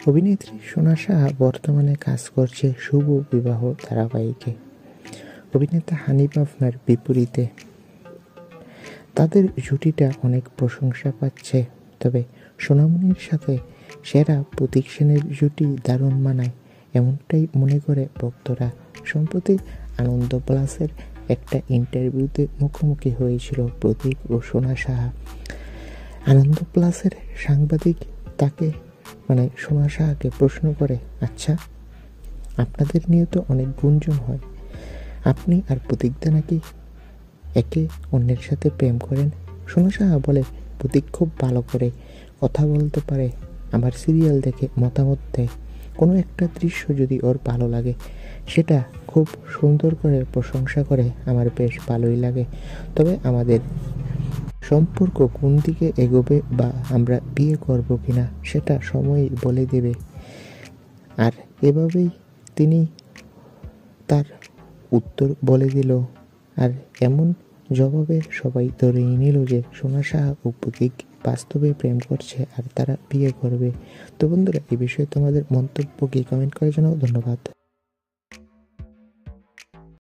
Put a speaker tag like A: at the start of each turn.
A: অভিনেত্রী সোনা সাহা বর্তমানে কাজ করছে শুভ বিবাহ ধারাবাহিকে অভিনেতা হানিফ আফনার বিপরীতে। তাদের জুটিটা অনেক প্রশংসা পাচ্ছে, তবে সোনামণির সাথে সেরা প্রতীক সেনের জুটি দারুণ মানায়, এমনটাই মনে করে ভক্তরা। সম্প্রতি আনন্দ প্লাসের একটা ইন্টারভিউতে মুখোমুখি হয়েছিল প্রতীক ও সোনা সাহা। আনন্দ প্লাসের সাংবাদিক তাকে সোনা সাহাকে প্রশ্ন করে, আচ্ছা, আপনাদের নিয়ে তো অনেক গুঞ্জন হয়, আপনি আর প্রতীকদা নাকি একে অন্যের সাথে প্রেম করেন? সোনা সাহা বলে, প্রতীক খুব ভালো করে কথা বলতে পারে, আমার সিরিয়াল দেখে মতামত দেয়, কোনো একটা দৃশ্য যদি ওর ভালো লাগে সেটা খুব সুন্দর করে প্রশংসা করে, আমার বেশ ভালোই লাগে। তবে আমাদের সম্পর্ক কোন দিকে এগোবে বা আমরা বিয়ে করব কিনা সেটা সময়ই বলে দেবে। আর এভাবেই তিনি তার উত্তর বলে দিল। আর এমন জবাবে সবাই ধরেই নিল যে সোনা সাহা ও প্রতীক বাস্তবে প্রেম করছে আর তারা বিয়ে করবে। তো বন্ধুরা, এই বিষয়ে তোমাদের মন্তব্য কি কমেন্ট করে জানাও। ধন্যবাদ।